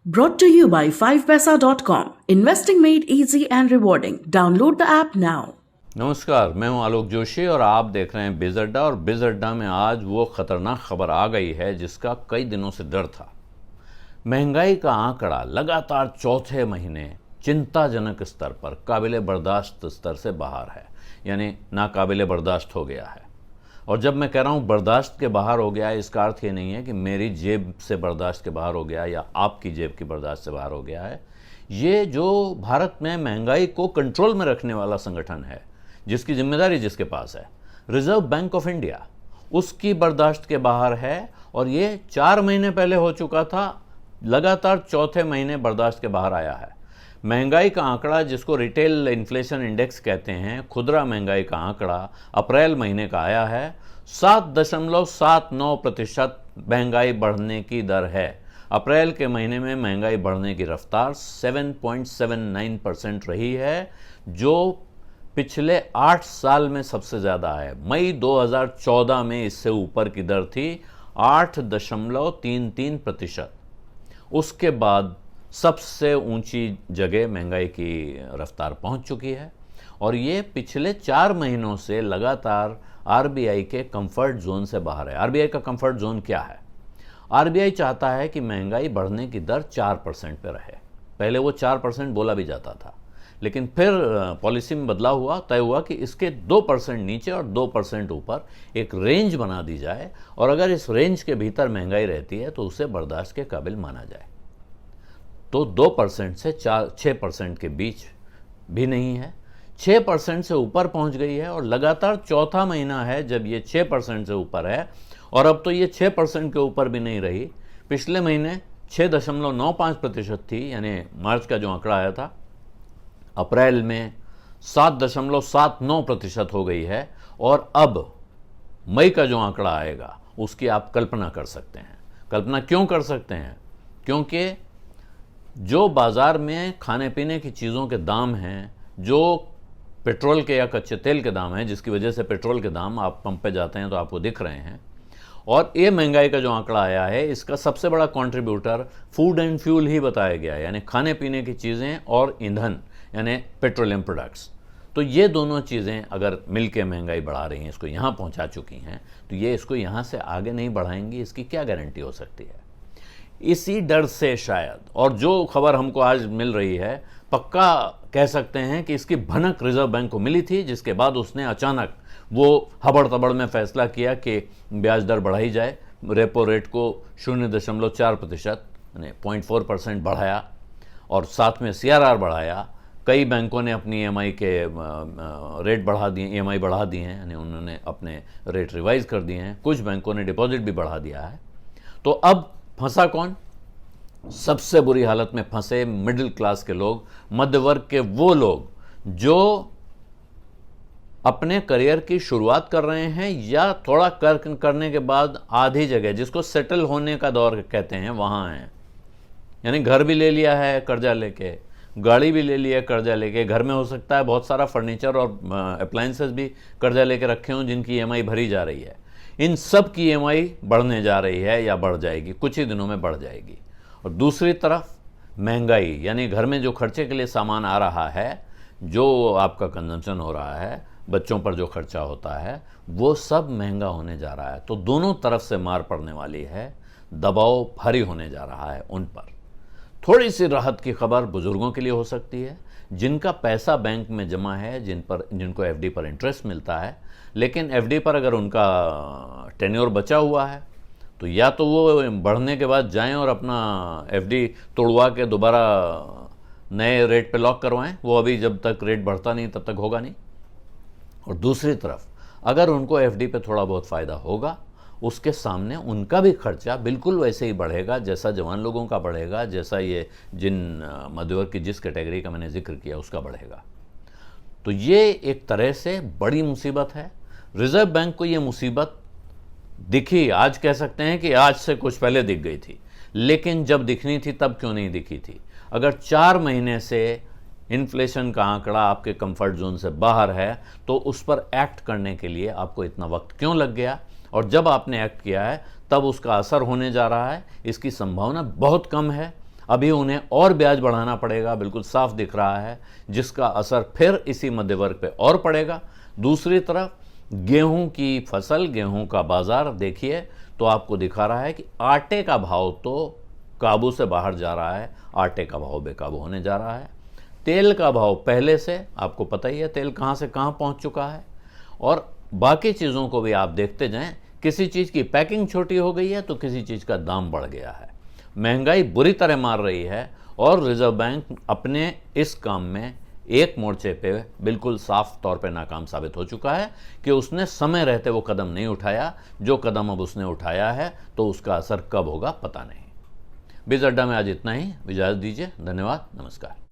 Brought to you by 5paisa.com. Investing made easy and rewarding. Download the app now. नमस्कार, मैं हूं आलोक जोशी और आप देख रहे हैं बिज अड्डा। और बिज अड्डा में आज वो खतरनाक खबर आ गई है जिसका कई दिनों से डर था। महंगाई का आंकड़ा लगातार चौथे महीने चिंताजनक स्तर पर काबिले बर्दाश्त स्तर से बाहर है, यानी नाकाबिले बर्दाश्त हो गया है। और जब मैं कह रहा हूँ बर्दाश्त के बाहर हो गया है, इसका अर्थ ये नहीं है कि मेरी जेब से बर्दाश्त के बाहर हो गया या आपकी जेब की बर्दाश्त से बाहर हो गया है। ये जो भारत में महंगाई को कंट्रोल में रखने वाला संगठन है, जिसकी जिम्मेदारी जिसके पास है, रिजर्व बैंक ऑफ इंडिया, उसकी बर्दाश्त के बाहर है। और ये 4 महीने पहले हो चुका था, लगातार चौथे महीने बर्दाश्त के बाहर आया है। महंगाई का आंकड़ा, जिसको रिटेल इन्फ्लेशन इंडेक्स कहते हैं, खुदरा महंगाई का आंकड़ा अप्रैल महीने का आया है। 7.79% महंगाई बढ़ने की दर है। अप्रैल के महीने में महंगाई बढ़ने की रफ्तार 7.79% रही है, जो पिछले 8 साल में सबसे ज़्यादा है। मई 2014 में इससे ऊपर की दर थी 8.33%। उसके बाद सबसे ऊंची जगह महंगाई की रफ्तार पहुंच चुकी है। और ये पिछले 4 महीनों से लगातार आरबीआई के कंफर्ट जोन से बाहर है। आरबीआई का कंफर्ट जोन क्या है? आरबीआई चाहता है कि महंगाई बढ़ने की दर 4% पे रहे। पहले वो 4% बोला भी जाता था, लेकिन फिर पॉलिसी में बदलाव हुआ, तय हुआ कि इसके 2% नीचे और 2% ऊपर एक रेंज बना दी जाए, और अगर इस रेंज के भीतर महंगाई रहती है तो उसे बर्दाश्त के काबिल माना जाए। तो 2% से 6% के बीच भी नहीं है, 6% से ऊपर पहुंच गई है। और लगातार चौथा महीना है जब ये 6% से ऊपर है। और अब तो ये 6% के ऊपर भी नहीं रही। पिछले महीने 6.95% थी, यानी मार्च का जो आंकड़ा आया था, अप्रैल में 7.79% हो गई है। और अब मई का जो आंकड़ा आएगा उसकी आप कल्पना कर सकते हैं। कल्पना क्यों कर सकते हैं? क्योंकि जो बाज़ार में खाने पीने की चीज़ों के दाम हैं, जो पेट्रोल के या कच्चे तेल के दाम हैं, जिसकी वजह से पेट्रोल के दाम, आप पंप पे जाते हैं तो आपको दिख रहे हैं। और ये महंगाई का जो आंकड़ा आया है, इसका सबसे बड़ा कंट्रीब्यूटर फूड एंड फ्यूल ही बताया गया है, यानी खाने पीने की चीज़ें और ईंधन, यानी पेट्रोलियम प्रोडक्ट्स। तो ये दोनों चीज़ें अगर मिलके महंगाई बढ़ा रही हैं, इसको यहाँ पहुँचा चुकी हैं, तो ये इसको यहाँ से आगे नहीं बढ़ाएंगी, इसकी क्या गारंटी हो सकती है? इसी डर से शायद, और जो खबर हमको आज मिल रही है, पक्का कह सकते हैं कि इसकी भनक रिजर्व बैंक को मिली थी, जिसके बाद उसने अचानक वो हबड़ तबड़ में फैसला किया कि ब्याज दर बढ़ाई जाए। रेपो रेट को 0.4% यानी 0.4% बढ़ाया, और साथ में सीआरआर बढ़ाया। कई बैंकों ने अपनी ईएमआई के रेट बढ़ा दिए, ईएमआई बढ़ा दी हैं, यानी उन्होंने अपने रेट रिवाइज कर दिए हैं। कुछ बैंकों ने डिपॉजिट भी बढ़ा दिया है। तो अब फंसा कौन? सबसे बुरी हालत में फंसे मिडिल क्लास के लोग, मध्य वर्ग के वो लोग जो अपने करियर की शुरुआत कर रहे हैं या थोड़ा करने के बाद आधी जगह, जिसको सेटल होने का दौर कहते हैं, वहां हैं। यानी घर भी ले लिया है कर्जा लेके, गाड़ी भी ले लिया है कर्जा लेके, घर में हो सकता है बहुत सारा फर्नीचर और अप्लायंसेस भी कर्जा लेके रखे हों, जिनकी ईएमआई भरी जा रही है। इन सब की ईएमआई बढ़ने जा रही है या बढ़ जाएगी, कुछ ही दिनों में बढ़ जाएगी। और दूसरी तरफ महंगाई, यानी घर में जो खर्चे के लिए सामान आ रहा है, जो आपका कंजम्पशन हो रहा है, बच्चों पर जो खर्चा होता है, वो सब महंगा होने जा रहा है। तो दोनों तरफ से मार पड़ने वाली है, दबाव भारी होने जा रहा है उन पर। थोड़ी सी राहत की खबर बुजुर्गों के लिए हो सकती है, जिनका पैसा बैंक में जमा है, जिनको एफडी पर इंटरेस्ट मिलता है। लेकिन एफडी पर अगर उनका टेन्योर बचा हुआ है, तो या तो वो बढ़ने के बाद जाएं और अपना एफडी तोड़वा के दोबारा नए रेट पे लॉक करवाएं। वो अभी जब तक रेट बढ़ता नहीं तब तक होगा नहीं। और दूसरी तरफ अगर उनको एफडी पे थोड़ा बहुत फ़ायदा होगा, उसके सामने उनका भी खर्चा बिल्कुल वैसे ही बढ़ेगा जैसा जवान लोगों का बढ़ेगा, जैसा ये जिन मध्यवर्ग की जिस कैटेगरी का मैंने जिक्र किया उसका बढ़ेगा। तो ये एक तरह से बड़ी मुसीबत है। रिजर्व बैंक को ये मुसीबत दिखी, आज कह सकते हैं कि आज से कुछ पहले दिख गई थी, लेकिन जब दिखनी थी तब क्यों नहीं दिखी थी? अगर 4 महीने से इन्फ्लेशन का आंकड़ा आपके कंफर्ट जोन से बाहर है, तो उस पर एक्ट करने के लिए आपको इतना वक्त क्यों लग गया? और जब आपने एक्ट किया है तब उसका असर होने जा रहा है, इसकी संभावना बहुत कम है। अभी उन्हें और ब्याज बढ़ाना पड़ेगा, बिल्कुल साफ दिख रहा है, जिसका असर फिर इसी मध्य वर्ग पे और पड़ेगा। दूसरी तरफ गेहूं की फसल, गेहूं का बाजार देखिए तो आपको दिखा रहा है कि आटे का भाव तो काबू से बाहर जा रहा है, आटे का भाव बेकाबू होने जा रहा है। तेल का भाव पहले से आपको पता ही है तेल कहाँ से कहाँ पहुँच चुका है, और बाकी चीज़ों को भी आप देखते जाएं, किसी चीज़ की पैकिंग छोटी हो गई है तो किसी चीज़ का दाम बढ़ गया है। महंगाई बुरी तरह मार रही है और रिजर्व बैंक अपने इस काम में एक मोर्चे पे बिल्कुल साफ तौर पे नाकाम साबित हो चुका है कि उसने समय रहते वो कदम नहीं उठाया। जो कदम अब उसने उठाया है तो उसका असर कब होगा पता नहीं। बीज अड्डा में आज इतना ही, इजाज़त दीजिए, धन्यवाद, नमस्कार।